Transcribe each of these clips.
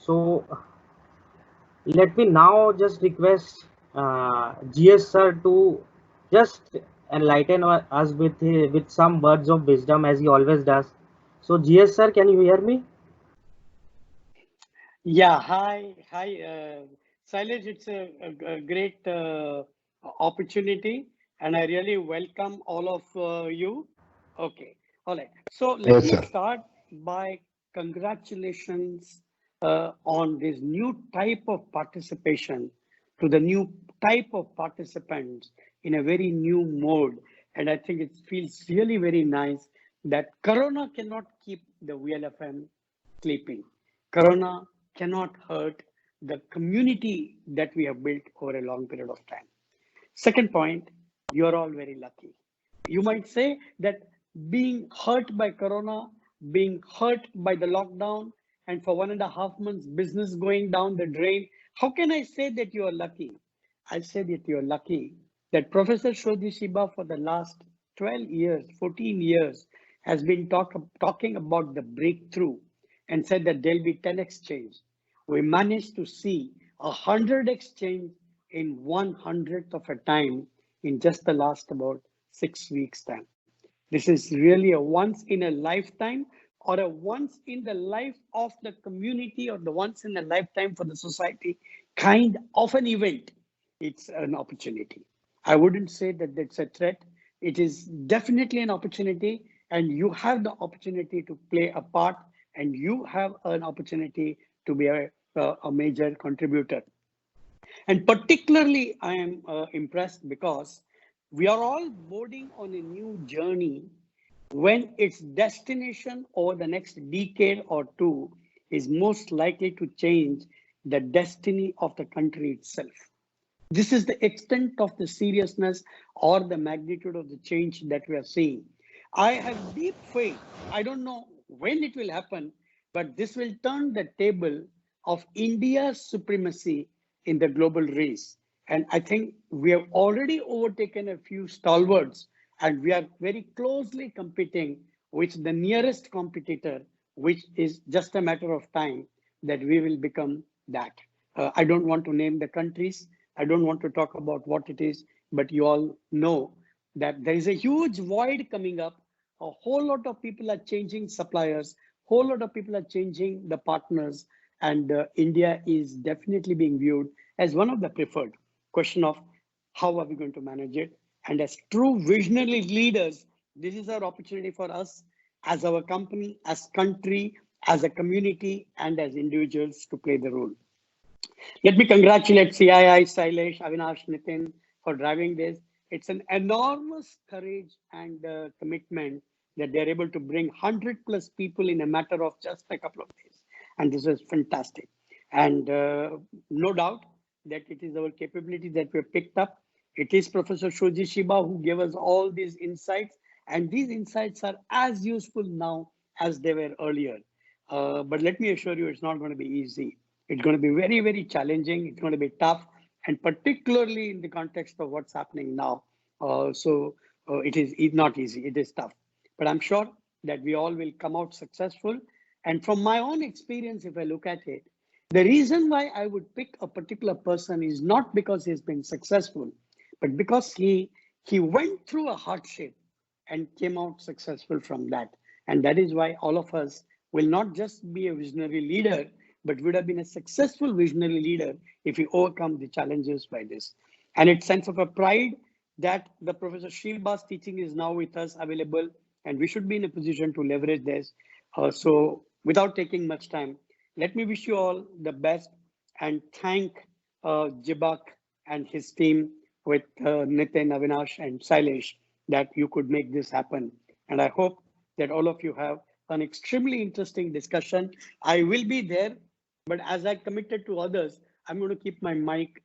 So let me now just request GS sir to just enlighten us with some words of wisdom as he always does. So GS sir, can you hear me? Yeah, hi, Silas. It's a great opportunity, and I really welcome all of you. Okay, all right. So let Yes, me sir. start by congratulations on this new type of participation to the new type of participants in a very new mode, and I think it feels really very nice that Corona cannot keep the VLFM sleeping. Corona cannot hurt the community that we have built over a long period of time. Second point, you are all very lucky. You might say that being hurt by Corona, being hurt by the lockdown, and for 1.5 months, business going down the drain, how can I say that you are lucky? I say that you are lucky that Professor Shoji Shiba for the last 12 years, 14 years, has been talking about the breakthrough and said that there'll be 10 exchange. We managed to see 100 exchange in 1/100th of a time in just the last about 6 weeks time. This is really a once in a lifetime or a once in the life of the community or the once in a lifetime for the society kind of an event. It's an opportunity. I wouldn't say that it's a threat. It is definitely an opportunity, and you have the opportunity to play a part, and you have an opportunity to be a major contributor. And particularly, I am impressed because we are all boarding on a new journey when its destination over the next decade or two is most likely to change the destiny of the country itself. This is the extent of the seriousness or the magnitude of the change that we are seeing. I have deep faith. I don't know when it will happen, but this will turn the table of India's supremacy in the global race. And I think we have already overtaken a few stalwarts, and we are very closely competing with the nearest competitor, which is just a matter of time that we will become that. I don't want to name the countries. I don't want to talk about what it is, but you all know that there is a huge void coming up. A whole lot of people are changing suppliers, whole lot of people are changing the partners, and India is definitely being viewed as one of the preferred. Question of how are we going to manage it? And as true visionary leaders, this is our opportunity for us as our company, as country, as a community, and as individuals to play the role. Let me congratulate CII, Sailesh, Avinash, Nitin for driving this. It's an enormous courage and commitment that they're able to bring 100 plus people in a matter of just a couple of days. And this is fantastic. And no doubt that it is our capability that we have picked up. It is Professor Shoji Shiba who gave us all these insights. And these insights are as useful now as they were earlier. But let me assure you, it's not going to be easy. It's going to be very, very challenging. It's going to be tough, and particularly in the context of what's happening now. It is not easy. It is tough. But I'm sure that we all will come out successful. And from my own experience, if I look at it, the reason why I would pick a particular person is not because he's been successful, but because he went through a hardship and came out successful from that. And that is why all of us will not just be a visionary leader, but would have been a successful visionary leader if we overcome the challenges by this. And it's sense of a pride that the Professor Shiba's teaching is now with us available, and we should be in a position to leverage this. So without taking much time, let me wish you all the best and thank Jibak and his team with Nitin, Avinash, and Sailesh that you could make this happen. And I hope that all of you have an extremely interesting discussion. I will be there, but as I committed to others, I'm going to keep my mic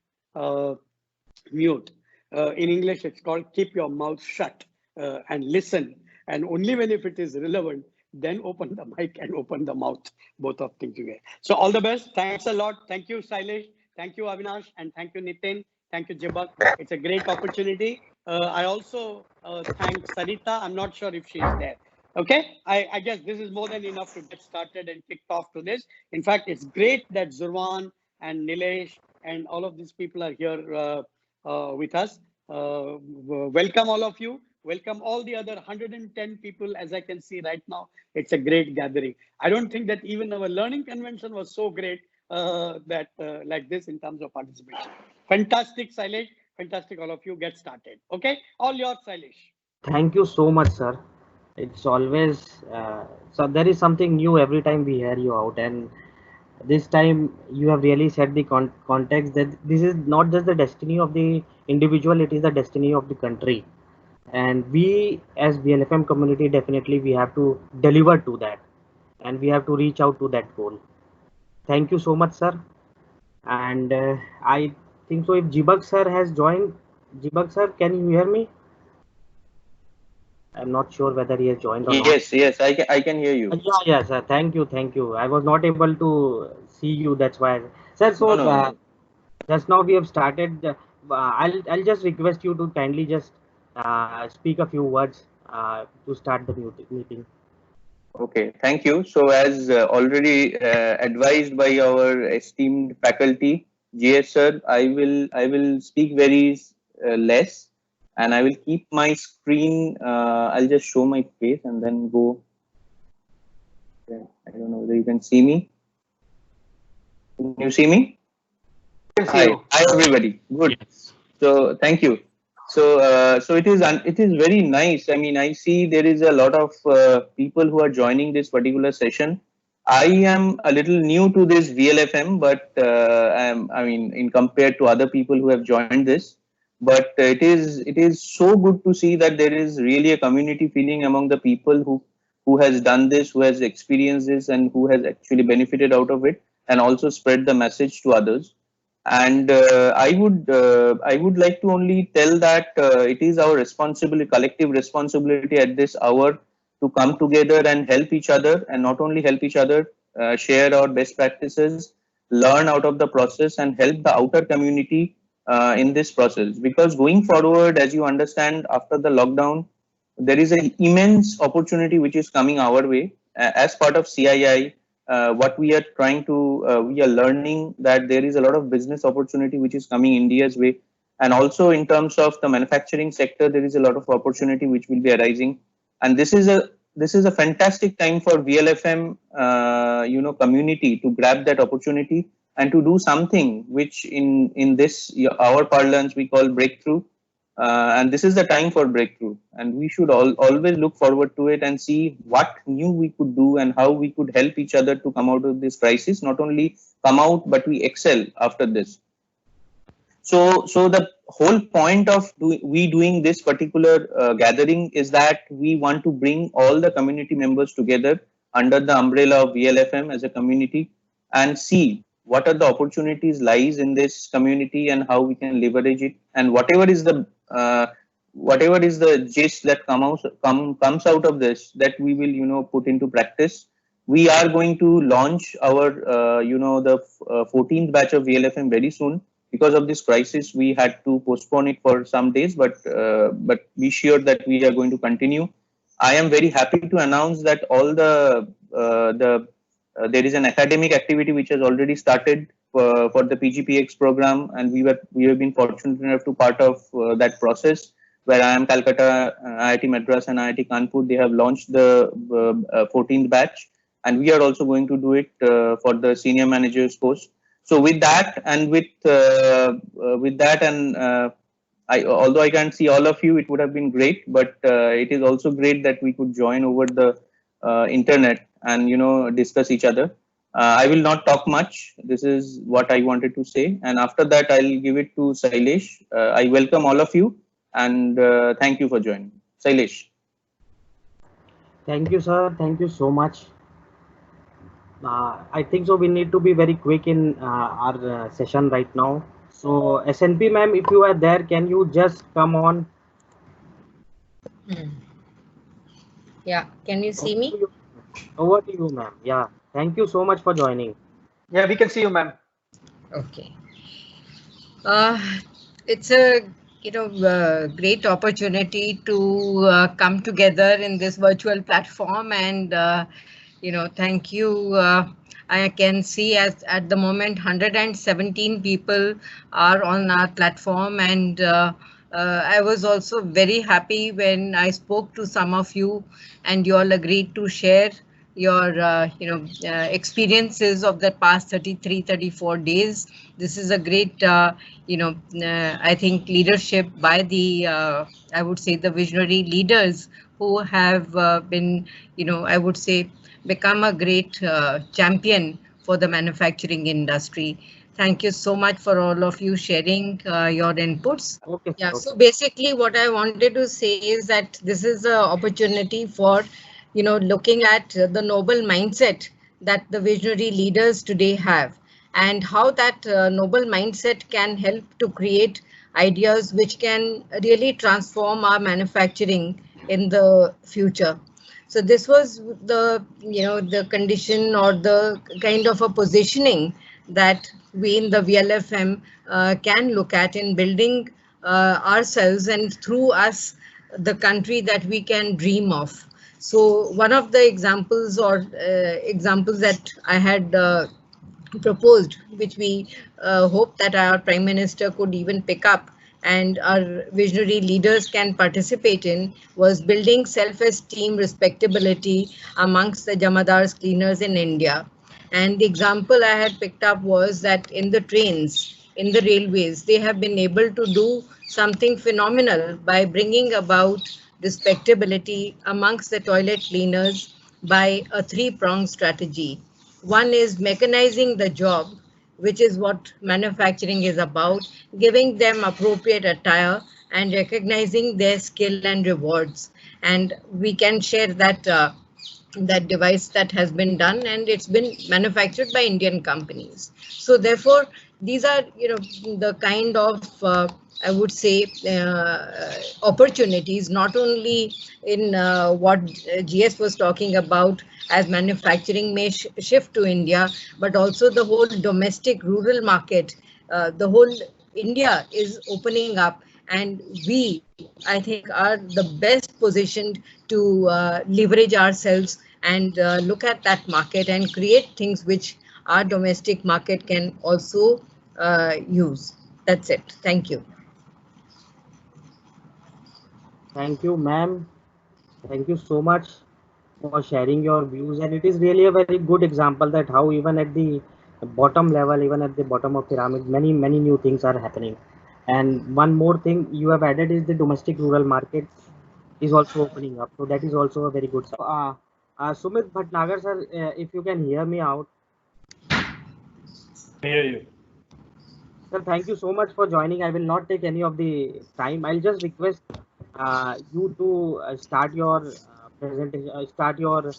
mute. In English, it's called keep your mouth shut and listen. And only when if it is relevant, then open the mic and open the mouth, both of things together. So all the best. Thanks a lot. Thank you, Sailesh. Thank you, Avinash. And thank you, Nitin. Thank you, Jibak. It's a great opportunity. I also thank Sarita. I'm not sure if she's there. Okay, I guess this is more than enough to get started and kicked off to this. In fact, it's great that Zurwan and Nilesh and all of these people are here with us. Welcome all of you. Welcome all the other 110 people, as I can see right now. It's a great gathering. I don't think that even our learning convention was so great like this in terms of participation. Fantastic, Sailesh. Fantastic, all of you. Get started. Okay, all yours, Sailesh. Thank you so much, sir. It's always so there is something new every time we hear you out, and this time you have really set the context that this is not just the destiny of the individual; it is the destiny of the country. And we, as BLFM community, definitely we have to deliver to that, and we have to reach out to that goal. Thank you so much, sir. And I think so. If Jibak sir has joined, Jibak sir, can you hear me? I'm not sure whether he has joined or not. Yes, I can hear you. Yeah, sir. Thank you. I was not able to see you. That's why, sir. So No. just now we have started. I'll just request you to kindly just speak a few words to start the meeting. Okay, thank you. So as already advised by our esteemed faculty, GS sir, I will speak very less, and I will keep my screen. I'll just show my face and then go. I don't know whether you can see me. Can you see me? Hi everybody. Good. So thank you. So it is very nice. I mean, I see there is a lot of people who are joining this particular session. I am a little new to this VLFM, but I mean, in compared to other people who have joined this, but it is so good to see that there is really a community feeling among the people who has done this, who has experienced this, and who has actually benefited out of it, and also spread the message to others. And I would like to only tell that it is our responsibility, collective responsibility at this hour, to come together and help each other, and not only help each other, share our best practices, learn out of the process, and help the outer community in this process. Because going forward, as you understand, after the lockdown, there is an immense opportunity which is coming our way as part of CII. What we are trying to we are learning that there is a lot of business opportunity which is coming India's way, and also in terms of the manufacturing sector, there is a lot of opportunity which will be arising. And this is a fantastic time for VLFM community to grab that opportunity and to do something which in this our parlance we call breakthrough. And this is the time for breakthrough, and we should always look forward to it and see what new we could do and how we could help each other to come out of this crisis. Not only come out, but we excel after this. So the whole point of doing this particular gathering is that we want to bring all the community members together under the umbrella of VLFM as a community, and see what are the opportunities lies in this community and how we can leverage it, and whatever is the gist that comes out of this, that we will put into practice. We are going to launch our the 14th batch of VLFM very soon. Because of this crisis, we had to postpone it for some days, but be sure that we are going to continue. I am very happy to announce that all there is an academic activity which has already started for the PGPX program, and we have been fortunate enough to part of that process, where IIM Calcutta, IIT Madras, and IIT Kanpur, they have launched the 14th batch, and we are also going to do it for the senior managers course. So with that and although I can't see all of you, it would have been great. But it is also great that we could join over the internet and discuss each other. I will not talk much. This is what I wanted to say, and after that I'll give it to Sailesh. I welcome all of you, and thank you for joining. Sailesh. Thank you, sir. Thank you so much. I think so. We need to be very quick in our session right now. So, SNP ma'am, if you are there, can you just come on? Yeah, can you see me? Over to you, ma'am. Yeah, thank you so much for joining. Yeah, we can see you, ma'am. Okay. It's a great opportunity to come together in this virtual platform, and thank you. I can see at the moment 117 people are on our platform, and I was also very happy when I spoke to some of you and you all agreed to share your experiences of the past 34 days. This is a great I think leadership by the I would say the visionary leaders who have been I would say become a great champion for the manufacturing industry. Thank you so much for all of you sharing your inputs. Okay. Yeah, Okay. so basically what I wanted to say is that this is an opportunity for, looking at the noble mindset that the visionary leaders today have, and how that noble mindset can help to create ideas which can really transform our manufacturing in the future. So this was the condition or the kind of a positioning that we in the VLFM can look at in building ourselves, and through us the country that we can dream of. So one of the examples that I had proposed, which we hope that our Prime Minister could even pick up and our visionary leaders can participate in, was building self-esteem, respectability amongst the Jamadars cleaners in India. And the example I had picked up was that in the trains, in the railways, they have been able to do something phenomenal by bringing about respectability amongst the toilet cleaners by a three-pronged strategy. One is mechanizing the job, which is what manufacturing is about, giving them appropriate attire and recognizing their skill and rewards. And we can share that that device that has been done, and it's been manufactured by Indian companies. So therefore, these are the kind of I would say opportunities, not only in what GS was talking about as manufacturing may shift to India, but also the whole domestic rural market. The whole India is opening up, and we, I think, are the best positioned to leverage ourselves and look at that market and create things which our domestic market can also use. That's it. Thank you. Thank you, ma'am. Thank you so much for sharing your views. And it is really a very good example that how even at the bottom level, even at the bottom of pyramid, many new things are happening. And one more thing you have added is the domestic rural market is also opening up. So that is also a very good. Sumit Bhatnagar sir, if you can hear me out. I hear you. Sir, thank you so much for joining. I will not take any of the time. I'll just request you to start your presentation, start your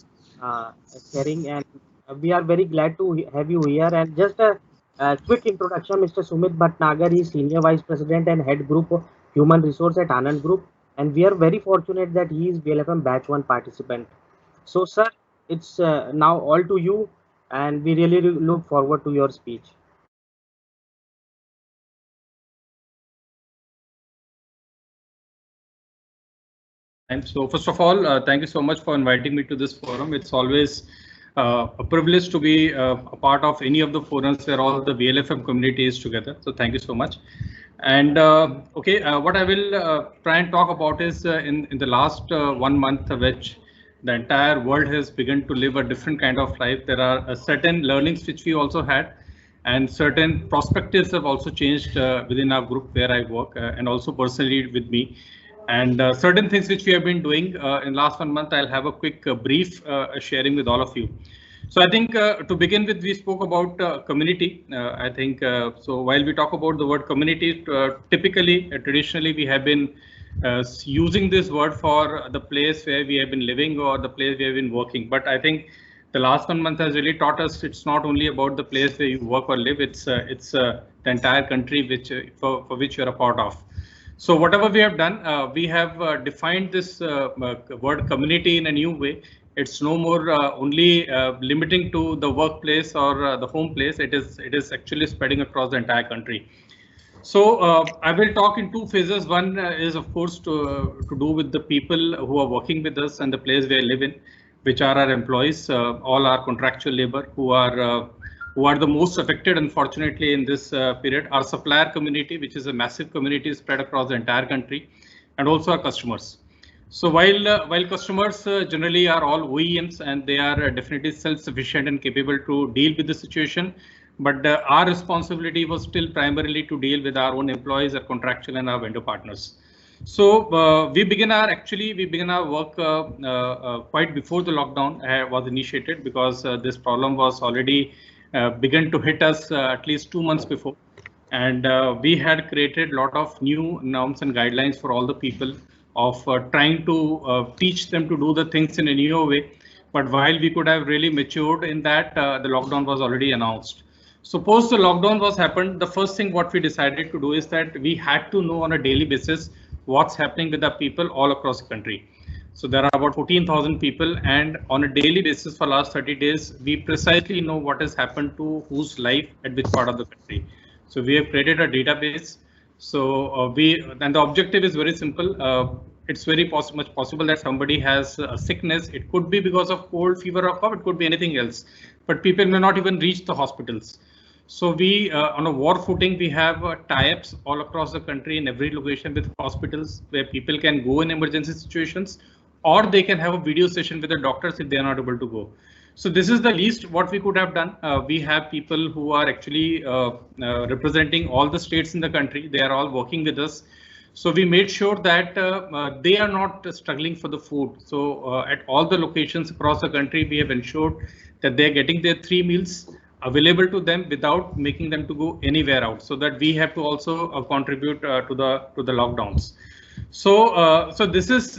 sharing, and we are very glad to have you here. And just a quick introduction, Mr. Sumit Bhatnagar is Senior Vice President and Head Group of Human Resource at Anand Group, and we are very fortunate that he is VLFM Batch 1 participant. So, sir, it's now all to you, and we really look forward to your speech. And so first of all, thank you so much for inviting me to this forum. It's always a privilege to be a part of any of the forums where all the VLFM community is together. So thank you so much. And what I will try and talk about is in the last 1 month, which the entire world has begun to live a different kind of life. There are certain learnings which we also had, and certain perspectives have also changed within our group where I work, and also personally with me. And certain things which we have been doing in last 1 month, I'll have a quick brief sharing with all of you. So I think to begin with, we spoke about community. I think so while we talk about the word community, typically, traditionally, we have been using this word for the place where we have been living or the place we have been working. But I think the last 1 month has really taught us it's not only about the place where you work or live, it's the entire country which for which you're a part of. So whatever we have done, we have defined this word community in a new way. It's no more only limiting to the workplace or the home place. It is actually spreading across the entire country. So I will talk in two phases. One is, of course, to do with the people who are working with us and the place we live in, which are our employees, all our contractual labor who are the most affected, unfortunately, in this period. Our supplier community, which is a massive community spread across the entire country, and also our customers. So while customers generally are all OEMs and they are definitely self-sufficient and capable to deal with the situation, but our responsibility was still primarily to deal with our own employees, our contractual and our vendor partners. So we began our work quite before the lockdown was initiated, because this problem was already begun to hit us at least 2 months before. And we had created a lot of new norms and guidelines for all the people of trying to teach them to do the things in a new way. But while we could have really matured in that, the lockdown was already announced. Suppose the lockdown was happened, the first thing what we decided to do is that we had to know on a daily basis what's happening with the people all across the country. So there are about 14,000 people, and on a daily basis for last 30 days, we precisely know what has happened to whose life at which part of the country. So we have created a database. So and the objective is very simple. It's very much possible that somebody has a sickness. It could be because of cold, fever, or cough. It could be anything else. But people may not even reach the hospitals. So we, on a war footing, we have tie-ups all across the country in every location with hospitals where people can go in emergency situations, or they can have a video session with the doctors if they are not able to go. So this is the least what we could have done. We have people who are actually representing all the states in the country. They are all working with us. So we made sure that they are not struggling for the food. So at all the locations across the country, we have ensured that they are getting their 3 meals available to them without making them to go anywhere out, so that we have to also contribute to the lockdowns. So so this is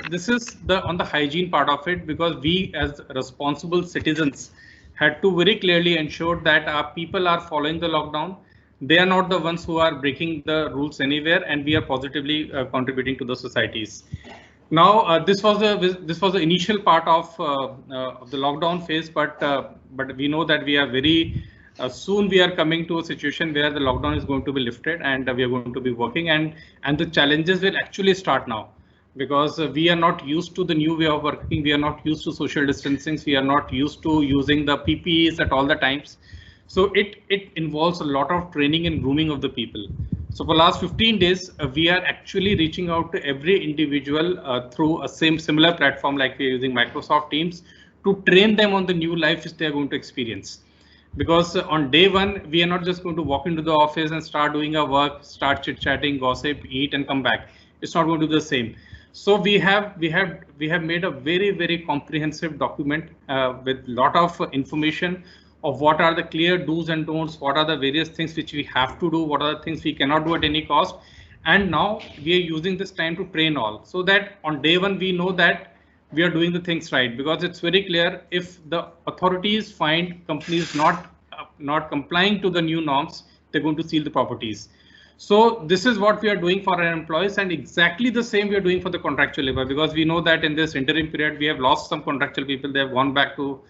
the on the hygiene part of it, because we as responsible citizens had to very clearly ensure that our people are following the lockdown. They are not the ones who are breaking the rules anywhere, and we are positively contributing to the societies. Now this was the initial part of the lockdown phase, but we know that we are very soon we are coming to a situation where the lockdown is going to be lifted, and we are going to be working, and the challenges will actually start now, because we are not used to the new way of working. We are not used to social distancing. We are not used to using the PPEs at all the times. So it involves a lot of training and grooming of the people. So for last 15 days, we are actually reaching out to every individual through a similar platform like we are using Microsoft Teams to train them on the new life which they are going to experience. Because on day one, we are not just going to walk into the office and start doing our work, start chit-chatting, gossip, eat and come back. It's not going to be the same. So we have made a very comprehensive document with lot of information of what are the clear do's and don'ts, what are the various things which we have to do, what are the things we cannot do at any cost. And now we are using this time to train all, so that on day one we know that we are doing the things right, because it's very clear if the authorities find companies not complying to the new norms, they're going to seal the properties. So this is what we are doing for our employees, and exactly the same we are doing for the contractual labor, because we know that in this interim period we have lost some contractual people. They have gone back to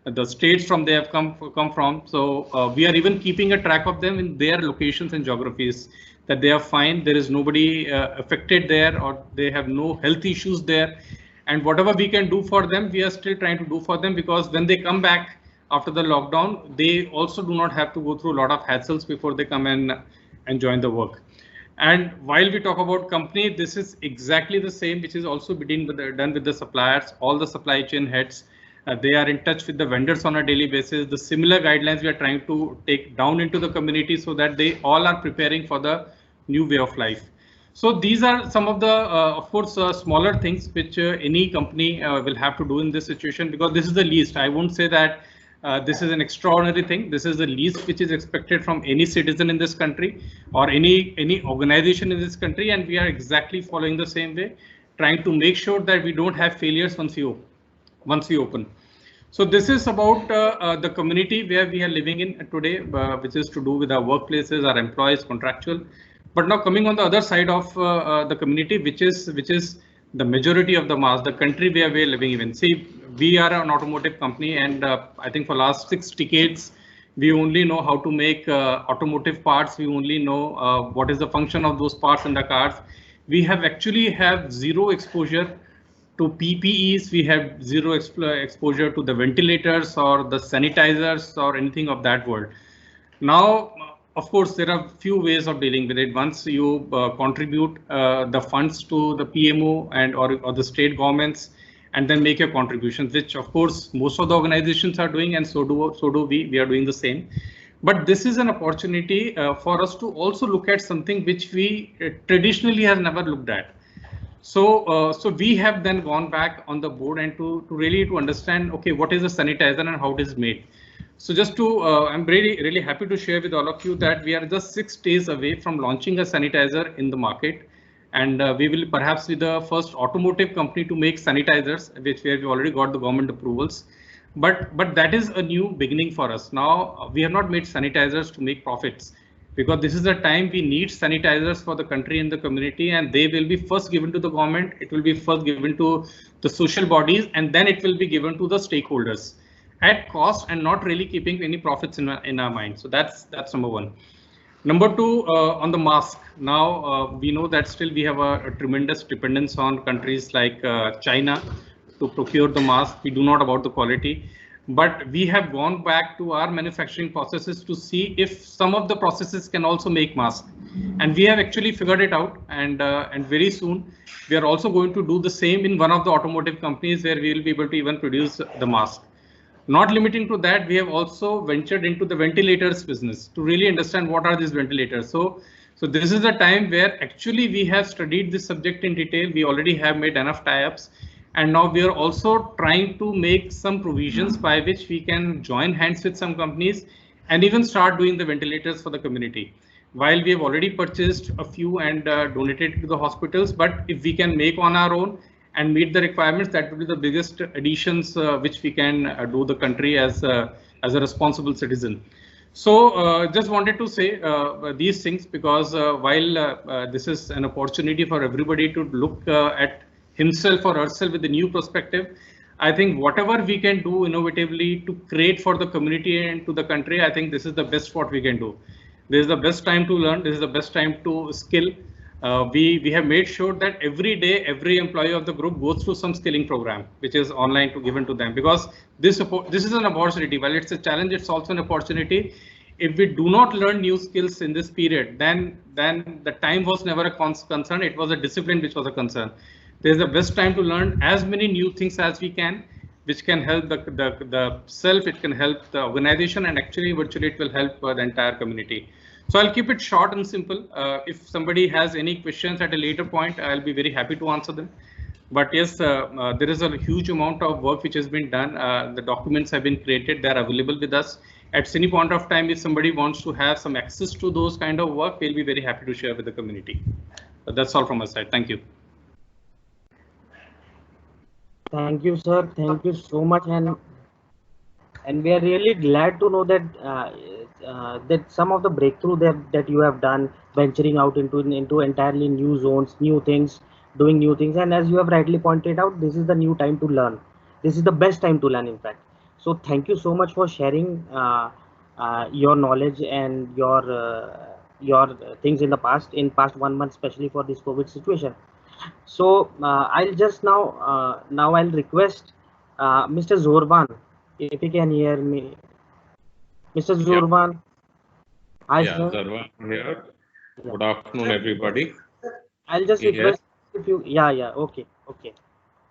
the states from they have come from. So we are even keeping a track of them in their locations and geographies, that they are fine, there is nobody affected there, or they have no health issues there. And whatever we can do for them, we are still trying to do for them, because when they come back after the lockdown, they also do not have to go through a lot of hassles before they come and join the work. And while we talk about company, this is exactly the same, which is also being done with the suppliers, all the supply chain heads. They are in touch with the vendors on a daily basis. The similar guidelines we are trying to take down into the community, so that they all are preparing for the new way of life. So these are some of the, of course, smaller things which any company will have to do in this situation, because this is the least. I won't say that this is an extraordinary thing. This is the least which is expected from any citizen in this country or any organization in this country. And we are exactly following the same way, trying to make sure that we don't have failures once we open. So this is about the community where we are living in today, which is to do with our workplaces, our employees, contractual. But now coming on the other side of the community, which is the majority of the mass, the country where we are living in. See, we are an automotive company, and I think for last 6 decades, We only know how to make automotive parts. We only know what is the function of those parts in the cars. We have zero exposure to PPEs. We have zero exposure to the ventilators or the sanitizers or anything of that world. Now, of course, there are few ways of dealing with it. Once you contribute the funds to the PMO and or the state governments, and then make your contributions, which of course most of the organizations are doing, and so do we. We are doing the same. But this is an opportunity for us to also look at something which we traditionally has never looked at. So we have then gone back on the board and to really understand, okay, what is a sanitizer and how it is made. So just to, I'm really happy to share with all of you that we are just 6 days away from launching a sanitizer in the market. And we will perhaps be the first automotive company to make sanitizers, where we already got the government approvals. But that is a new beginning for us. Now, we have not made sanitizers to make profits, because this is the time we need sanitizers for the country and the community, and they will be first given to the government. It will be first given to the social bodies, and then it will be given to the stakeholders at cost and not really keeping any profits in our mind. So that's number one. Number two, on the mask. Now, we know that still we have a tremendous dependence on countries like China to procure the mask. We do not about the quality, but we have gone back to our manufacturing processes to see if some of the processes can also make masks. And we have actually figured it out. And very soon, we are also going to do the same in one of the automotive companies, where we will be able to even produce the mask. Not limiting to that, we have also ventured into the ventilators business to really understand what are these ventilators. So this is the time where actually we have studied this subject in detail. We already have made enough tie-ups, and now we are also trying to make some provisions by which we can join hands with some companies and even start doing the ventilators for the community. While we have already purchased a few and donated to the hospitals, but if we can make on our own and meet the requirements, that will be the biggest additions which we can do the country as a responsible citizen. So just wanted to say these things, because while this is an opportunity for everybody to look at himself or herself with a new perspective, I think whatever we can do innovatively to create for the community and to the country, I think this is the best what we can do. This is the best time to learn. This is the best time to skill. We have made sure that every day, every employee of the group goes through some skilling program, which is online given to them, because this is an opportunity. While it's a challenge, it's also an opportunity. If we do not learn new skills in this period, then the time was never a concern. It was a discipline which was a concern. This is the best time to learn as many new things as we can, which can help the self, it can help the organization, and actually virtually it will help the entire community. So I'll keep it short and simple. If somebody has any questions at a later point, I'll be very happy to answer them. But yes, there is a huge amount of work which has been done. The documents have been created. They're available with us. At any point of time, if somebody wants to have some access to those kind of work, we'll be very happy to share with the community. But that's all from my side. Thank you. Thank you, sir. Thank you so much. And we are really glad to know that that some of the breakthrough that you have done, venturing out into entirely new zones, new things, doing new things. And as you have rightly pointed out, this is the new time to learn. This is the best time to learn, in fact. So thank you so much for sharing your knowledge and your things in past 1 month, especially for this COVID situation. So I'll just now I'll request Mr. Zorban, if he can hear me. Mr. Zorban. Hi, yeah, sir. Zorban here. Good afternoon, everybody. I'll just request if you. Yeah. Okay.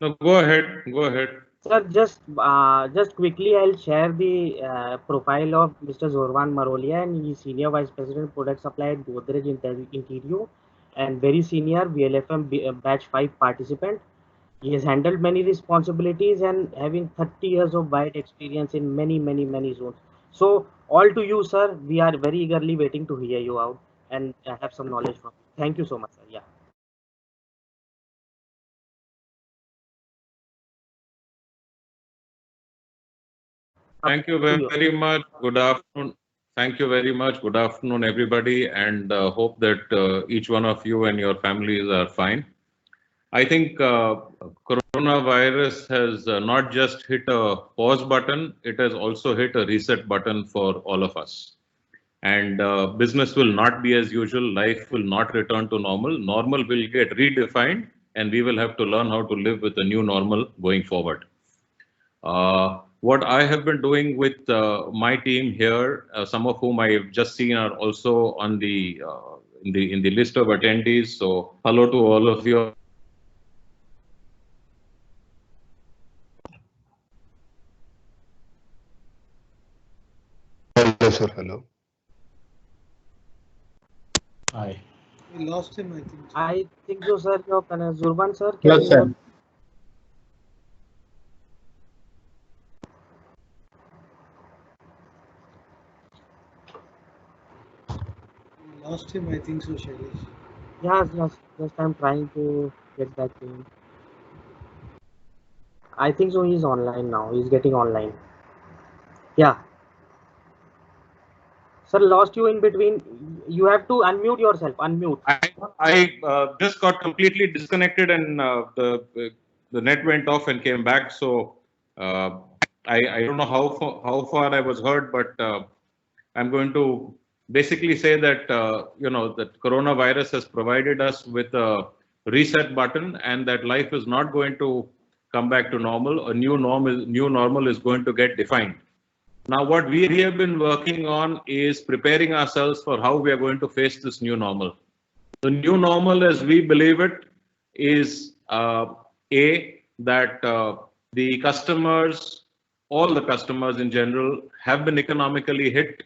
No, go ahead. Sir, just quickly, I'll share the profile of Mr. Zorban Marolia, and he's Senior Vice President Product Supply at Godrej Interior, and very senior VLFM batch 5 participant. He has handled many responsibilities and having 30 years of wide experience in many zones. So all to you, sir. We are very eagerly waiting to hear you out and have some knowledge from you. Thank you so much, sir. Yeah. Thank you very much. Good afternoon. Thank you very much. Good afternoon, everybody, and hope that each one of you and your families are fine. I think coronavirus has not just hit a pause button, it has also hit a reset button for all of us. And business will not be as usual, life will not return to normal. Normal will get redefined, and we will have to learn how to live with the new normal going forward. What I have been doing with my team here, some of whom I've just seen are also on the in the list of attendees. So hello to all of you. Hello, sir. Hello. Hi. We lost him, I think. I think so, sir. Your Zurban, sir. Yes, sir. We lost him, I think so, Shailesh. Yes, yes. Just I'm trying to get back to him. I think so. He's online now. He's getting online. Yeah. Sir, lost you in between. You have to unmute yourself. Unmute. I just got completely disconnected, and the net went off and came back. So I don't know how far I was heard, but I'm going to basically say that that coronavirus has provided us with a reset button, and that life is not going to come back to normal. A new normal is going to get defined. Now, what we have been working on is preparing ourselves for how we are going to face this new normal. The new normal, as we believe it, is that the customers, all the customers in general, have been economically hit.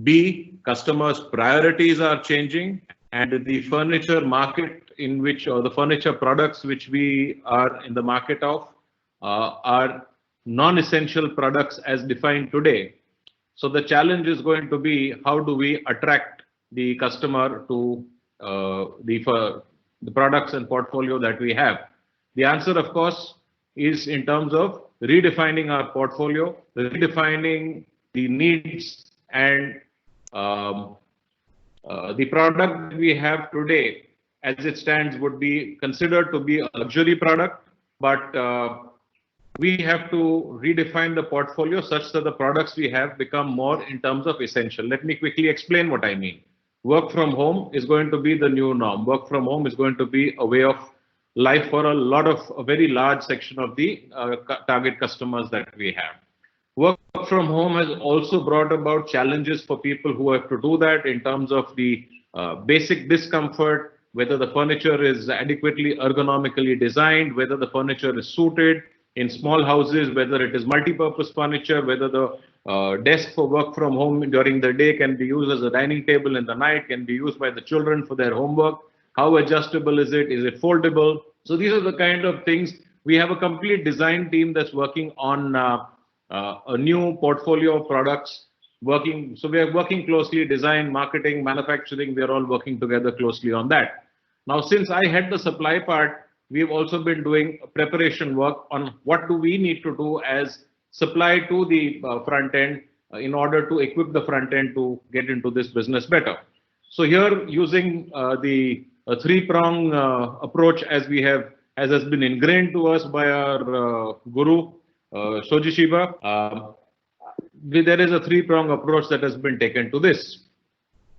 B, customers' priorities are changing, and the furniture market in which, or the furniture products which we are in the market of, are non-essential products as defined today. So the challenge is going to be, how do we attract the customer to the products and portfolio that we have? The answer, of course, is in terms of redefining our portfolio, redefining the needs, and the product that we have today, as it stands, would be considered to be a luxury product, but we have to redefine the portfolio such that the products we have become more in terms of essential. Let me quickly explain what I mean. Work from home is going to be the new norm. Work from home is going to be a way of life for a very large section of the target customers that we have. Work from home has also brought about challenges for people who have to do that in terms of the basic discomfort, whether the furniture is adequately ergonomically designed, whether the furniture is suited in small houses, whether it is multi-purpose furniture, whether the desk for work from home during the day can be used as a dining table in the night, can be used by the children for their homework. How adjustable is it? Is it foldable? So these are the kind of things. We have a complete design team that's working on a new portfolio of products. So we are working closely, design, marketing, manufacturing, we are all working together closely on that. Now, since I had the supply part, we've also been doing preparation work on what do we need to do as supply to the front end in order to equip the front end to get into this business better. So here, using the three-prong approach as has been ingrained to us by our guru, Shoji Shiba, there is a three-prong approach that has been taken to this.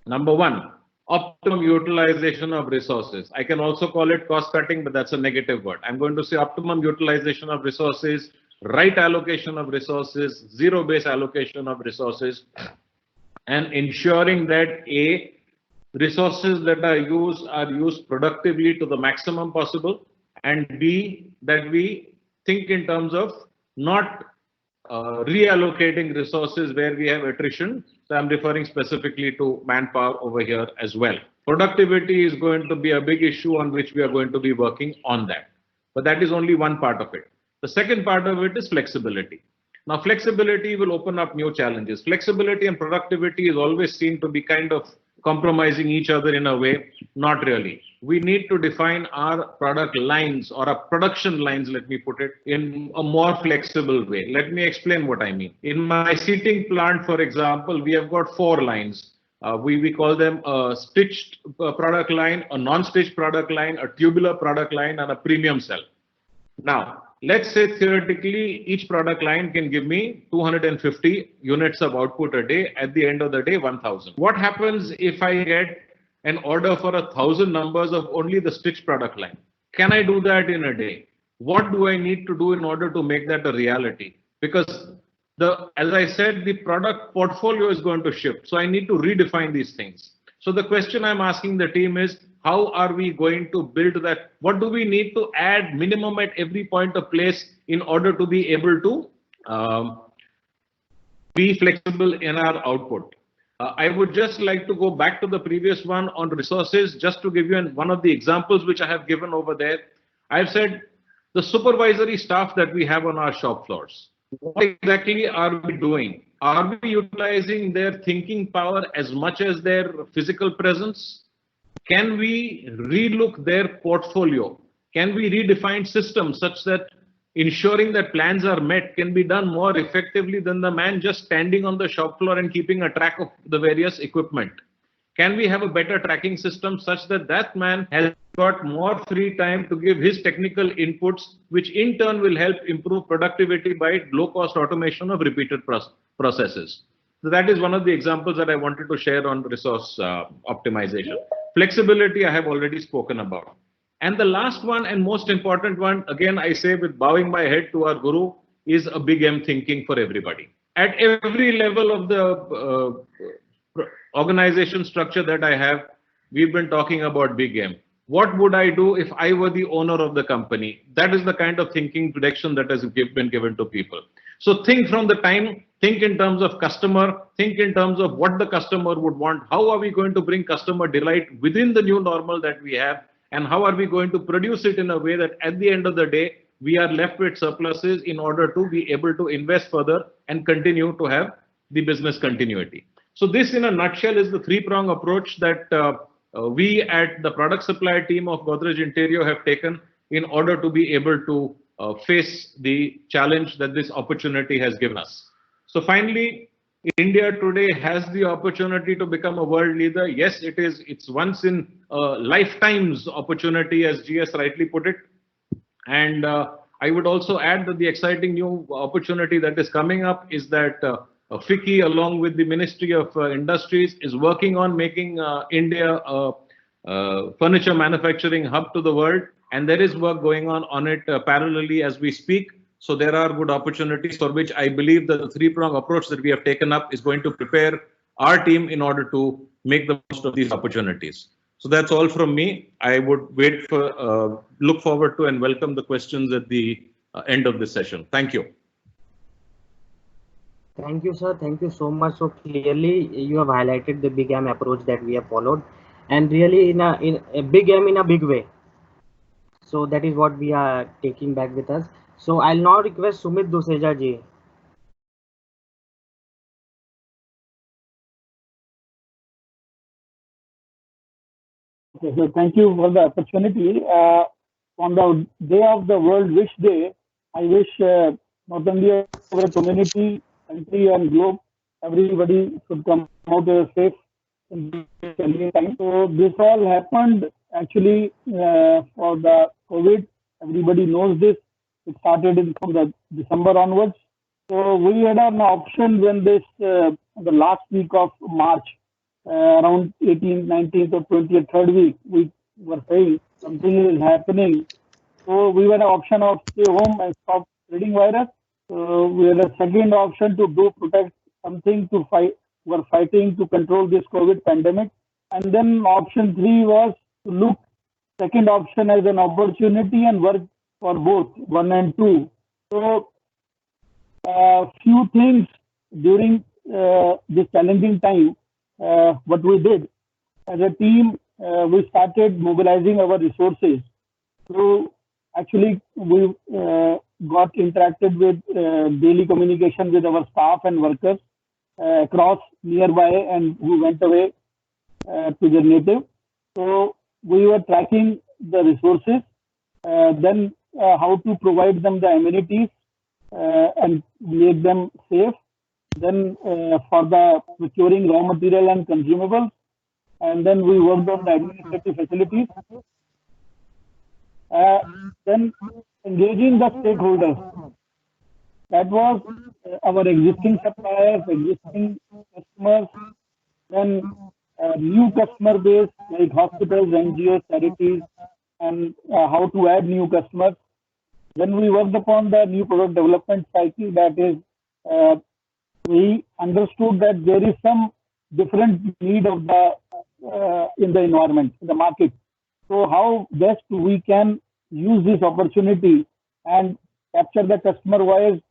Number one, optimum utilization of resources. I can also call it cost cutting, but that's a negative word. I'm going to say optimum utilization of resources, right allocation of resources, zero-based allocation of resources, and ensuring that resources that are used productively to the maximum possible, and B, that we think in terms of not reallocating resources where we have attrition. So I'm referring specifically to manpower over here as well. Productivity is going to be a big issue on which we are going to be working on that. But that is only one part of it. The second part of it is flexibility. Now, flexibility will open up new challenges. Flexibility and productivity is always seen to be kind of compromising each other in a way. Not really. We need to define our product lines or our production lines, let me put it, in a more flexible way. Let me explain what I mean. In my seating plant, for example, we have got 4 lines. We call them a stitched product line, a non-stitched product line, a tubular product line, and a premium cell. Now, let's say theoretically, each product line can give me 250 units of output a day. At the end of the day, 1000. What happens if I get an order for 1000 numbers of only the stitched product line? Can I do that in a day? What do I need to do in order to make that a reality? Because as I said, the product portfolio is going to shift. So I need to redefine these things. So the question I'm asking the team is, how are we going to build that? What do we need to add minimum at every point of place in order to be able to be flexible in our output? I would just like to go back to the previous one on resources, just to give you one of the examples which I have given over there. I've said the supervisory staff that we have on our shop floors. What exactly are we doing? Are we utilizing their thinking power as much as their physical presence? Can we relook their portfolio? Can we redefine systems such that ensuring that plans are met can be done more effectively than the man just standing on the shop floor and keeping a track of the various equipment? Can we have a better tracking system such that that man has got more free time to give his technical inputs, which in turn will help improve productivity by low-cost automation of repeated processes? So that is one of the examples that I wanted to share on resource optimization. Flexibility, I have already spoken about. And the last one and most important one, again, I say with bowing my head to our guru, is a big M thinking for everybody. At every level of the organization structure that I have, we've been talking about big M. What would I do if I were the owner of the company? That is the kind of thinking direction that has been given to people. So think from the time, think in terms of customer, think in terms of what the customer would want. How are we going to bring customer delight within the new normal that we have? And how are we going to produce it in a way that at the end of the day, we are left with surpluses in order to be able to invest further and continue to have the business continuity. So this in a nutshell is the three-prong approach that we at the product supply team of Godrej Interio have taken in order to be able to face the challenge that this opportunity has given us. So finally, India today has the opportunity to become a world leader. Yes, it's once in a lifetime's opportunity, as GS rightly put it. And I would also add that the exciting new opportunity that is coming up is that FICCI, along with the Ministry of Industries, is working on making India a furniture manufacturing hub to the world. And there is work going on it parallelly as we speak. So there are good opportunities for which I believe that the three-prong approach that we have taken up is going to prepare our team in order to make the most of these opportunities. So that's all from me. I would look forward to and welcome the questions at the end of this session. Thank you. Thank you, sir. Thank you so much. So clearly, you have highlighted the big M approach that we have followed, and really in a big M in a big way. So that is what we are taking back with us. So I'll now request Sumit Duseja ji. Okay, so thank you for the opportunity. On the day of the World Wish Day, I wish not only our community, country and globe, everybody should come out safe in this time. So this all happened actually for the COVID. Everybody knows this. It started from the December onwards. So we had an option when this the last week of March, around 18th, 19th or 20th, third week, we were saying something is happening. So we had an option of stay home and stop spreading virus. So we had a second option to do protect something to fight. We're fighting to control this COVID pandemic. And then option 3 was to look second option as an opportunity and work for both 1 and 2. So few things during this challenging time, what we did as a team, we started mobilizing our resources. So actually we got interacted with daily communication with our staff and workers across nearby and who went away to their native. So we were tracking the resources, then how to provide them the amenities and make them safe. then for the procuring raw material and consumables, and then we worked on the administrative facilities. Then engaging the stakeholders. That was our existing suppliers, existing customers, then new customer base like hospitals, NGOs, charities, and how to add new customers. Then we worked upon the new product development cycle. That is, we understood that there is some different need of the in the environment, in the market. So how best we can use this opportunity and capture the customer voice,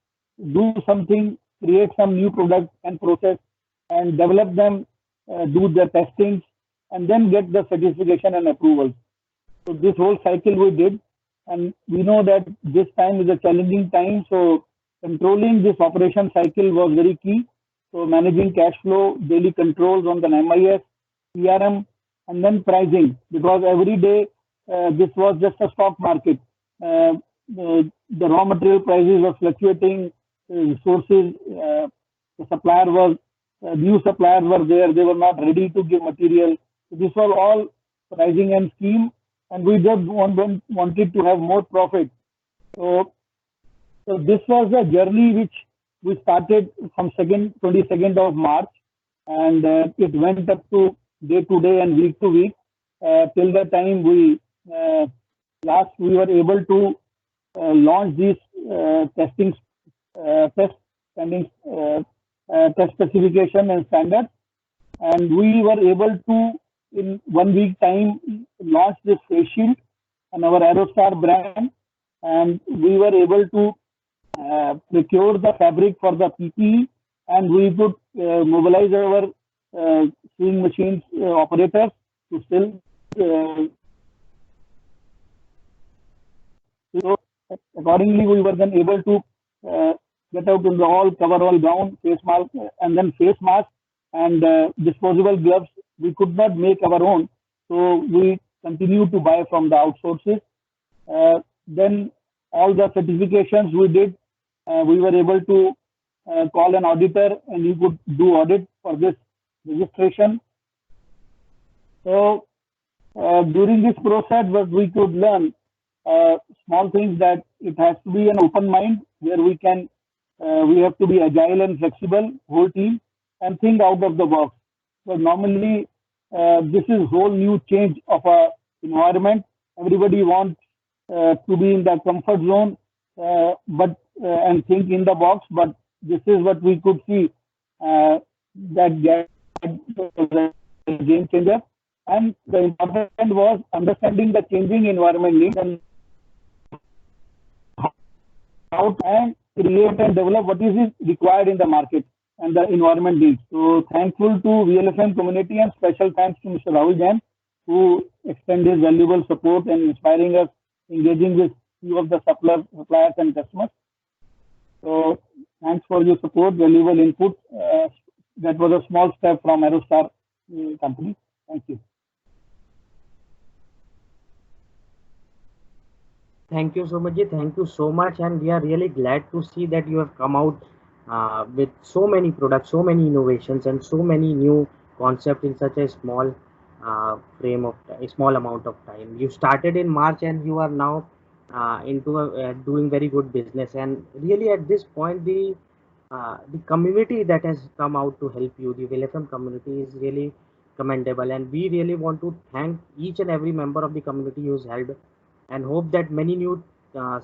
do something, create some new product and process, and develop them, do the testings, and then get the certification and approval. So this whole cycle we did, and we know that this time is a challenging time. So controlling this operation cycle was very key. So managing cash flow, daily controls on the MIS, CRM, and then pricing, because every day this was just a stock market. The raw material prices were fluctuating, sources, the supplier was, new suppliers were there, they were not ready to give material. So this was all pricing and scheme, and we just wanted to have more profit. So this was a journey which we started from 22nd of March, and it went up to day and week to week till the time we we were able to launch these test specification and standards, and we were able to in 1 week time launch this face shield and our Aerostar brand, and we were able to procure the fabric for the PPE, and we could mobilize our sewing machines operators to still so accordingly we were then able to get out in the all coverall gown, face mask, and then face mask and disposable gloves. We could not make our own, so we continue to buy from the outsources. Then all the certifications we did, we were able to call an auditor and he could do audit for this registration. So during this process, what we could learn small things, that it has to be an open mind where we can, we have to be agile and flexible, whole team, and think out of the box. So normally this is whole new change of our environment. Everybody wants to be in the comfort zone, but and think in the box. But this is what we could see, that a game changer. And the important was understanding the changing environment needs and how to create and develop what is required in the market and the environment needs. So thankful to VLFM community, and special thanks to Mr. Rahul Jain, who extended his valuable support and inspiring us, engaging with few of the suppliers and customers. So thanks for your support, valuable input. That was a small step from Aerostar company. Thank you. Thank you so much. Thank you so much, and we are really glad to see that you have come out with so many products, so many innovations, and so many new concepts in such a small frame of a small amount of time. You started in March, and you are now into doing very good business. And really, at this point, the community that has come out to help you, the VLFM community, is really commendable, and we really want to thank each and every member of the community who's helped, and hope that many new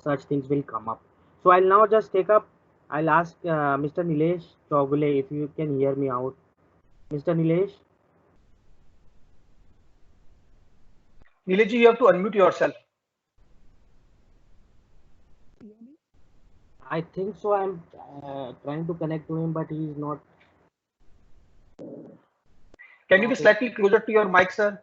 such things will come up. So I'll now just take up, I'll ask Mr. Nilesh Chogule if you can hear me out. Mr. Nilesh? Nilesh, you have to unmute yourself. I think so. I'm trying to connect to him, but he is not. Can you be slightly closer to your mic, sir?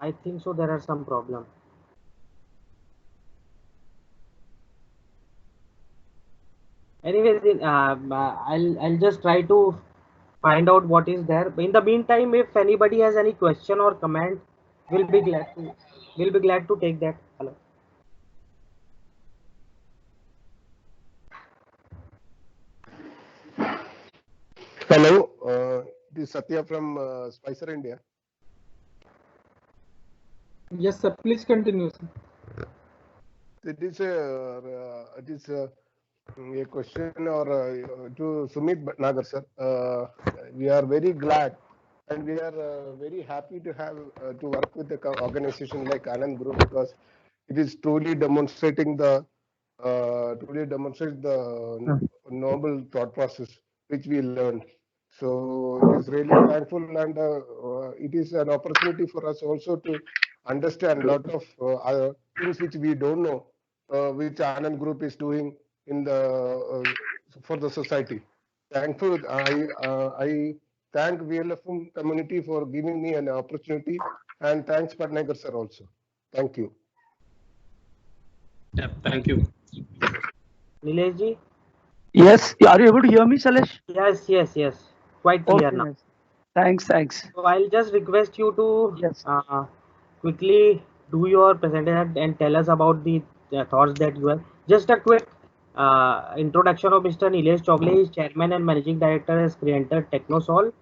I think so. There are some problems. Anyways, I'll just try to find out what is there. In the meantime, if anybody has any question or comment, we'll be glad to take that. Hello. Hello, this is Satya from Spicer India. Yes, sir. Please continue, sir. It is a question or to Sumit Nagar, sir. We are very glad and we are very happy to have to work with the organization like Anand Group, because it is truly demonstrating the noble thought process which we learned. So it is really thankful, and it is an opportunity for us also to understand a lot of other things which we don't know, which Anand Group is doing in the for the society. Thankful, I thank VLFM community for giving me an opportunity, and thanks Patnagar sir also. Thank you. Yeah, thank you. Nilesh ji? Yes, are you able to hear me, Shailesh? Yes. Quite clear now. Yes. Thanks. So I'll just request you to quickly do your presentation and tell us about the thoughts that you have. Just a quick introduction of Mr. Nilesh Chogle. He is Chairman and Managing Director, has created Technosol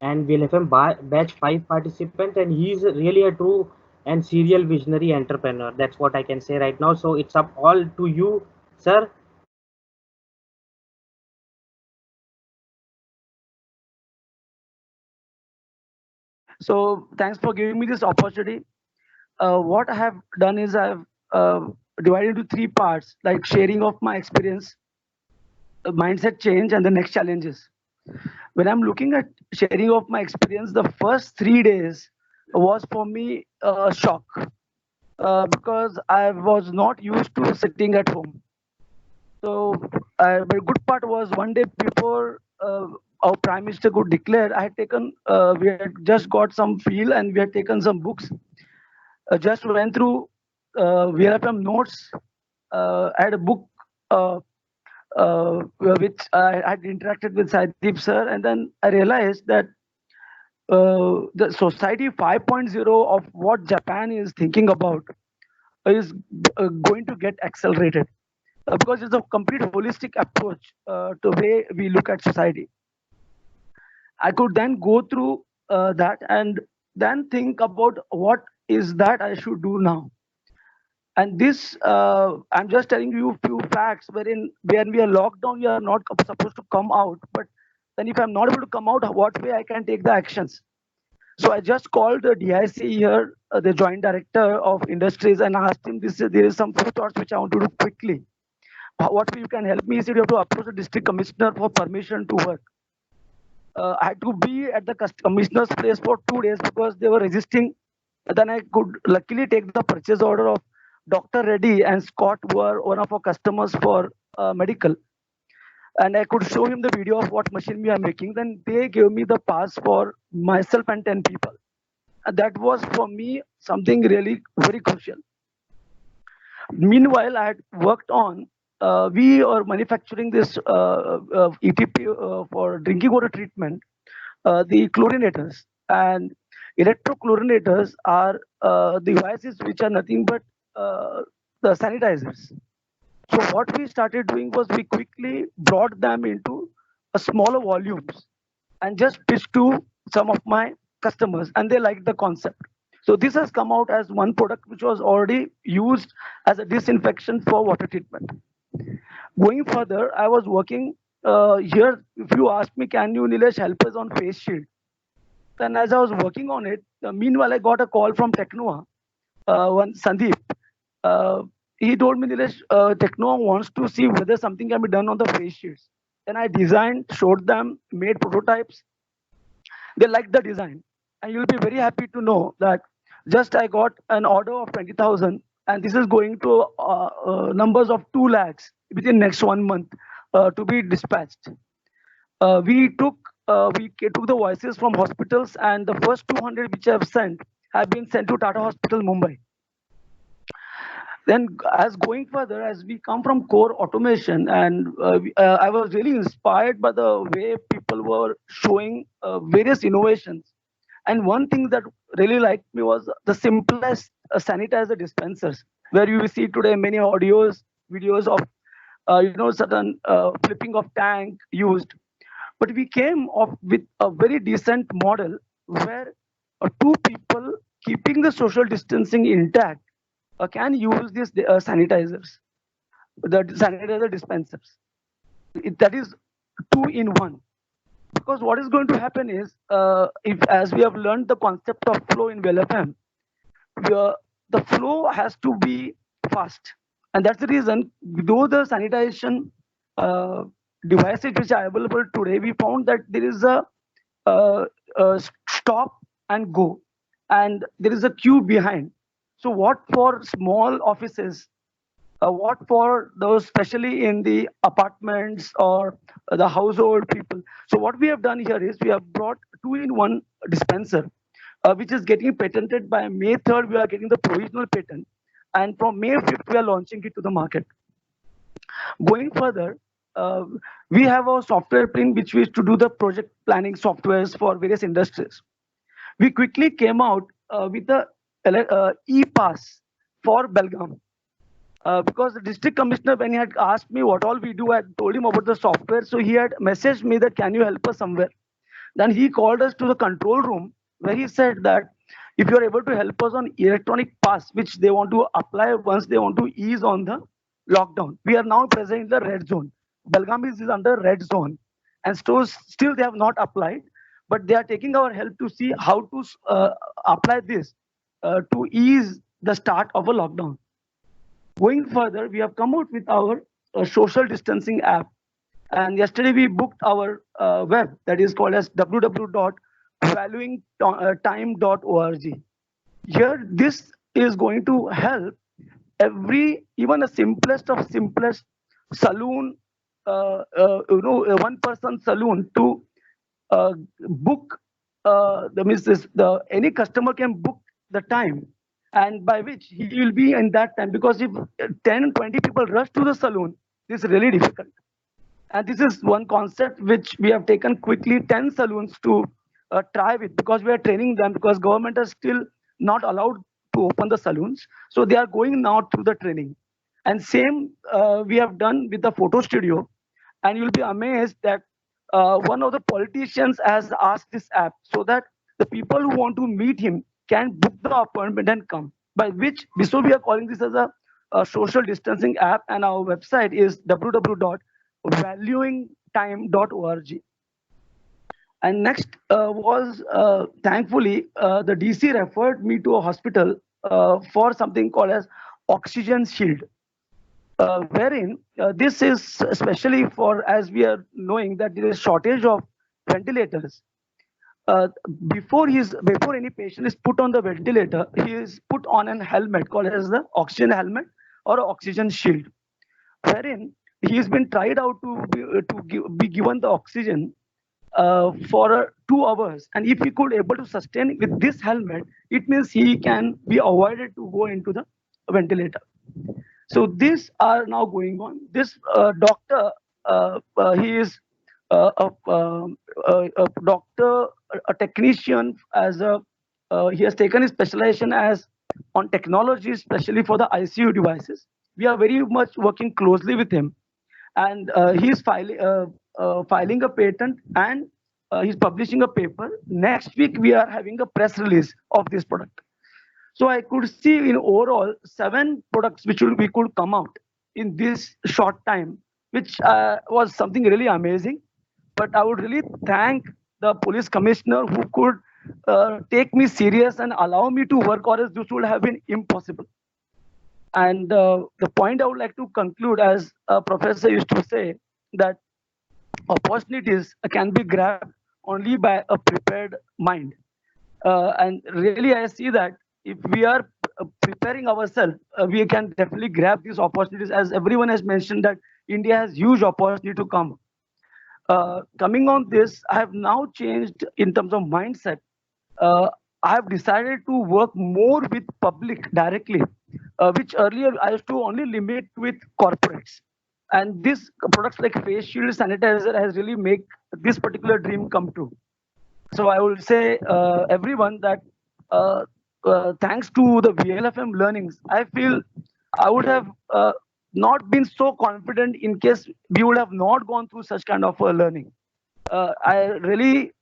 and VLFM batch 5 participant, and he is really a true and serial visionary entrepreneur. That's what I can say right now. So it's up all to you, sir. So thanks for giving me this opportunity. What I have done is I've divided into 3 parts, like sharing of my experience, mindset change, and the next challenges. When I'm looking at sharing of my experience, the first 3 days was for me a shock, because I was not used to sitting at home. So the good part was one day before our Prime Minister could declare, I had taken, we had just got some feel and we had taken some books. Just went through VLFM notes. I had a book which I had interacted with Saidip sir, and then I realized that the society 5.0 of what Japan is thinking about is going to get accelerated. Because it's a complete holistic approach to the way we look at society. I could then go through that and then think about what is that I should do now. And this, I'm just telling you a few facts wherein when we are locked down, we are not supposed to come out. But then if I'm not able to come out, what way I can take the actions? So I just called the DIC here, the Joint Director of Industries, and asked him, there is some few thoughts which I want to do quickly. What you can help me is that you have to approach the district commissioner for permission to work. I had to be at the commissioner's place for 2 days because they were resisting. Then I could luckily take the purchase order of Dr. Reddy and Scott, who are one of our customers for medical. And I could show him the video of what machine we are making. Then they gave me the pass for myself and 10 people. And that was for me something really very crucial. Meanwhile, I had worked on we are manufacturing this ETP for drinking water treatment, the chlorinators. And electrochlorinators are devices which are nothing but the sanitizers. So what we started doing was we quickly brought them into a smaller volumes and just pitched to some of my customers, and they liked the concept. So this has come out as one product which was already used as a disinfection for water treatment. Going further, I was working here. If you ask me, can you, Nilesh, help us on face shield? Then as I was working on it, meanwhile, I got a call from Technoa, one Sandeep. He told me, Nilesh, Technoa wants to see whether something can be done on the face shields. Then I designed, showed them, made prototypes. They liked the design. And you'll be very happy to know that just I got an order of 20,000, and this is going to numbers of 2 lakhs within next 1 month to be dispatched. We took the voices from hospitals, and the first 200 which I have sent have been sent to Tata Hospital, Mumbai. Then as going further, as we come from core automation, and I was really inspired by the way people were showing various innovations. And one thing that really liked me was the simplest sanitizer dispensers, where you see today many audios, videos of certain flipping of tank used. But we came up with a very decent model where two people keeping the social distancing intact can use these sanitizers, the sanitizer dispensers. That is 2-in-1. Because what is going to happen is, if as we have learned the concept of flow in VLFM, the flow has to be fast. And that's the reason, though the sanitation devices which are available today, we found that there is a stop and go, and there is a queue behind. So what for small offices, what for those, especially in the apartments or the household people. So what we have done here is we have brought 2-in-1 dispenser, which is getting patented by May 3rd. We are getting the provisional patent. And from May 5th, we are launching it to the market. Going further, we have a software print which we used to do the project planning softwares for various industries. We quickly came out with the e-pass for Belgaum. Because the district commissioner, when he had asked me what all we do, I told him about the software. So he had messaged me that, can you help us somewhere? Then he called us to the control room, where he said that if you are able to help us on electronic pass, which they want to apply once they want to ease on the lockdown. We are now present in the red zone. Belgaum is under red zone, and stores still they have not applied, but they are taking our help to see how to apply this to ease the start of a lockdown. Going further, we have come out with our social distancing app, and yesterday we booked our web that is called as www.valuingtime.org. Here, this is going to help even the simplest of simplest saloon, one person saloon to book. Any customer can book the time, and by which he will be in that time. Because if 10-20 people rush to the saloon, this is really difficult. And this is one concept which we have taken quickly 10 saloons to try with, because we are training them, because government is still not allowed to open the saloons. So they are going now through the training. And same we have done with the photo studio. And you'll be amazed that one of the politicians has asked this app so that the people who want to meet him can book the appointment and come. By which, so we are calling this as a social distancing app, and our website is www.valuingtime.org. And next was, thankfully, the DC referred me to a hospital for something called as Oxygen Shield, wherein this is especially for, as we are knowing that there is shortage of ventilators. Before any patient is put on the ventilator, he is put on a helmet called as the oxygen helmet or oxygen shield, wherein he has been tried out to be given the oxygen for 2 hours. And if he could able to sustain with this helmet, it means he can be avoided to go into the ventilator. So these are now going on. This doctor, he is a doctor, a technician, as he has taken his specialization as on technology, especially for the ICU devices. We are very much working closely with him, and he is filing a patent, and he's publishing a paper. Next week we are having a press release of this product. So I could see in overall 7 products which we could come out in this short time, which was something really amazing. But I would really thank the police commissioner who could take me serious and allow me to work, or else this would have been impossible. And the point I would like to conclude, as a professor used to say, that opportunities can be grabbed only by a prepared mind. And really, I see that if we are preparing ourselves, we can definitely grab these opportunities. As everyone has mentioned that India has huge opportunity to come. Coming on this, I have now changed in terms of mindset. I have decided to work more with public directly, which earlier I used to only limit with corporates. And this products like face shield sanitizer has really make this particular dream come true. So I will say everyone that thanks to the VLFM learnings, I feel I would have not been so confident in case we would have not gone through such kind of learning. I really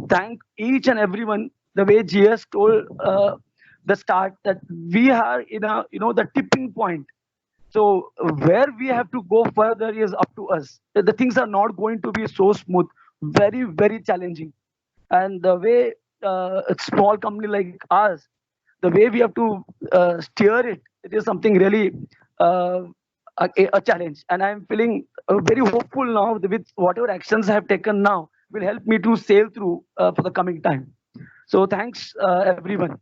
thank each and everyone the way GS told the start that we are in a the tipping point. So where we have to go further is up to us. The things are not going to be so smooth, very challenging. And the way a small company like us, the way we have to steer it, it is something really a challenge. And I'm feeling very hopeful now with whatever actions I have taken now will help me to sail through for the coming time. So thanks everyone.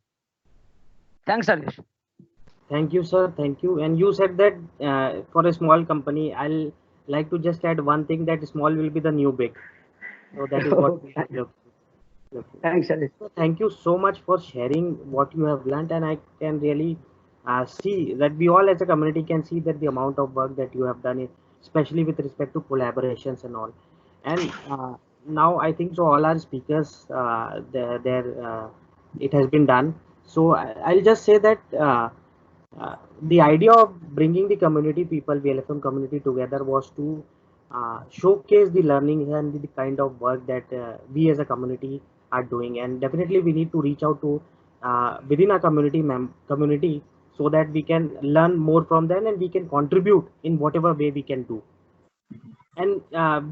Thanks, Harish. Thank you, sir. Thank you. And you said that for a small company, I'll like to just add one thing, that small will be the new big. So that is what we look. Thanks, Harish. So thank you so much for sharing what you have learned, and I can really see that we all as a community can see that the amount of work that you have done, especially with respect to collaborations and all. And now I think so all our speakers, it has been done. So I'll just say that the idea of bringing the community people, VLFM community together was to showcase the learning and the kind of work that we as a community are doing. And definitely we need to reach out to within our community so that we can learn more from them and we can contribute in whatever way we can do. And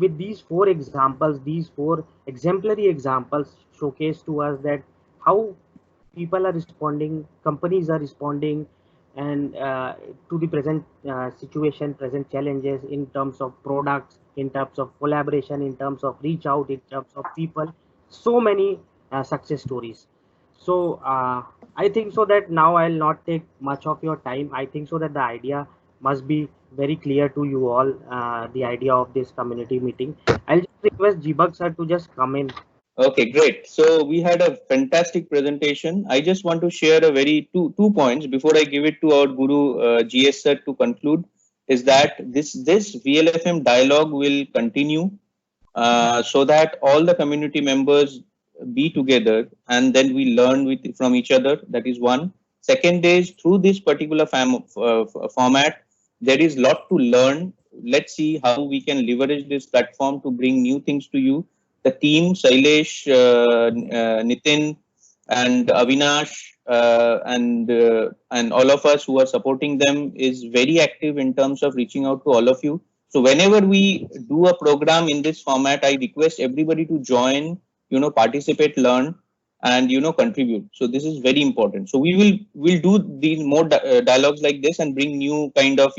with these four examples, these four exemplary examples showcase to us that how people are responding, companies are responding, and to the present situation, present challenges in terms of products, in terms of collaboration, in terms of reach out, in terms of people, so many success stories. So I think so that now I'll not take much of your time. I think so that the idea must be very clear to you all, the idea of this community meeting. I'll just request Jibak sir to just come in. Okay, great. So we had a fantastic presentation. I just want to share a very two points before I give it to our guru GS sir to conclude. Is that this VLFM dialogue will continue so that all the community members be together and then we learn from each other. That is one. Second is through this particular format, there is lot to learn. Let's see how we can leverage this platform to bring new things to you. The team, Sailesh, Nitin, and Avinash, and all of us who are supporting them is very active in terms of reaching out to all of you. So whenever we do a program in this format, I request everybody to join, participate, learn, and contribute. So this is very important. So we'll do these more dialogues like this and bring new kind of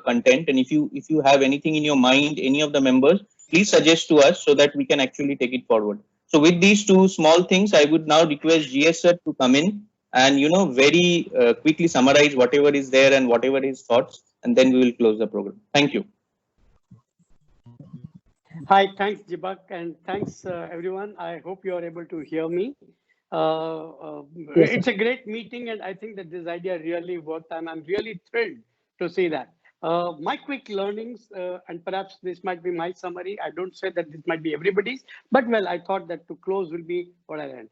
content. And if you have anything in your mind, any of the members, please suggest to us so that we can actually take it forward. So with these two small things, I would now request GS sir to come in and very quickly summarize whatever is there and whatever his thoughts, and then we will close the program. Thank you. Hi, thanks Jibak, and thanks everyone. I hope you are able to hear me. It's a great meeting, and I think that this idea really worked, and I'm really thrilled to see that. My quick learnings, and perhaps this might be my summary. I don't say that this might be everybody's, but well, I thought that to close will be what I learned.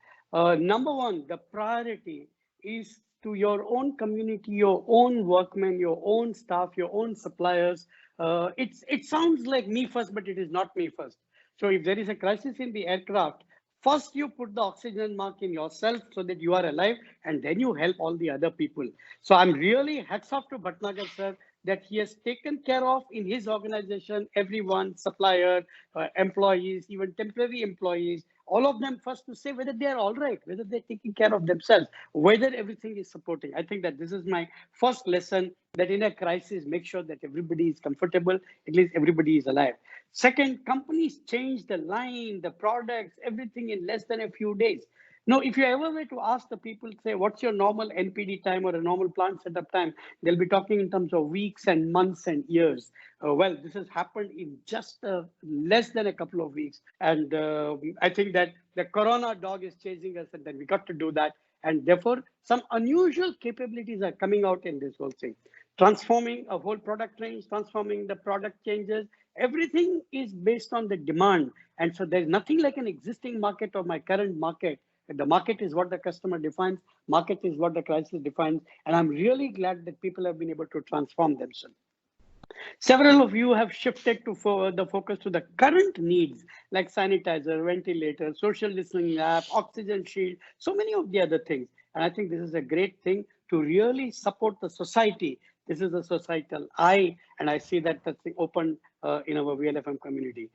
Number one, the priority is to your own community, your own workmen, your own staff, your own suppliers. It sounds like me first, but it is not me first. So if there is a crisis in the aircraft, first you put the oxygen mark in yourself so that you are alive, and then you help all the other people. So I'm really hats off to Bhatnagar sir that he has taken care of in his organization, everyone, supplier, employees, even temporary employees, all of them first to say whether they are all right, whether they're taking care of themselves, whether everything is supporting. I think that this is my first lesson, that in a crisis, make sure that everybody is comfortable, at least everybody is alive. Second, companies change the line, the products, everything in less than a few days. Now, if you ever were to ask the people, say, what's your normal NPD time or a normal plant setup time, they'll be talking in terms of weeks and months and years. Well, this has happened in just less than a couple of weeks. And I think that the corona dog is chasing us, and then we got to do that. And therefore, some unusual capabilities are coming out in this whole thing. Transforming a whole product range, transforming the product changes, everything is based on the demand. And so there's nothing like an existing market or my current market. The market is what the customer defines, market is what the crisis defines. And I'm really glad that people have been able to transform themselves. Several of you have shifted to the focus to the current needs like sanitizer, ventilator, social distancing app, oxygen shield, so many of the other things. And I think this is a great thing to really support the society. This is a societal eye, and I see that that's open in our VLFM community.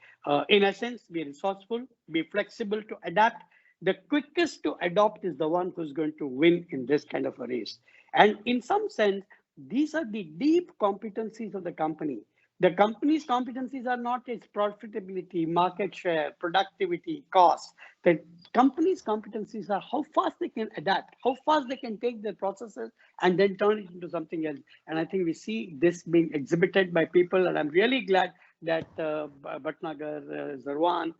In essence, be resourceful, be flexible to adapt. The quickest to adopt is the one who's going to win in this kind of a race. And in some sense, these are the deep competencies of the company. The company's competencies are not its profitability, market share, productivity, cost. The company's competencies are how fast they can adapt, how fast they can take their processes and then turn it into something else. And I think we see this being exhibited by people, and I'm really glad that Bhatnagar, Zarwan,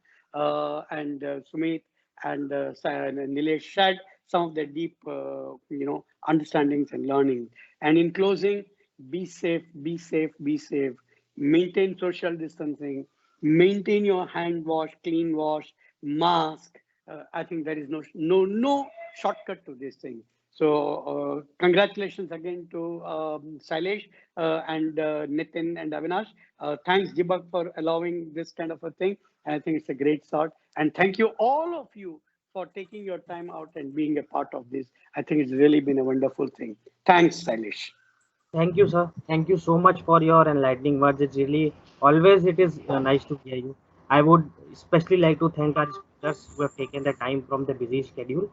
and Sumit and Nilesh shared some of their deep, understandings and learning. And in closing, be safe, be safe, be safe. Maintain social distancing. Maintain your hand wash, clean wash, mask. I think there is no shortcut to this thing. So congratulations again to Shailesh and Nitin and Avinash. Thanks, Jibak, for allowing this kind of a thing. And I think it's a great start. And thank you, all of you, for taking your time out and being a part of this. I think it's really been a wonderful thing. Thanks, Shailesh. Thank you, sir. Thank you so much for your enlightening words. It's really always nice to hear you. I would especially like to thank our speakers who have taken the time from the busy schedule.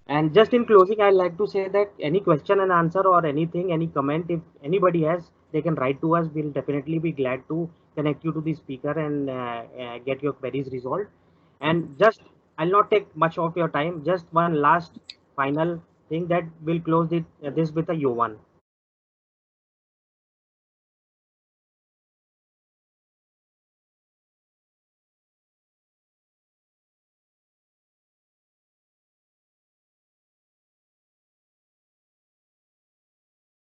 And just in closing, I'd like to say that any question and answer or anything, any comment, if anybody has, they can write to us. We'll definitely be glad to connect you to the speaker and get your queries resolved. And just, I'll not take much of your time. Just one last final thing that will close this with a yo one.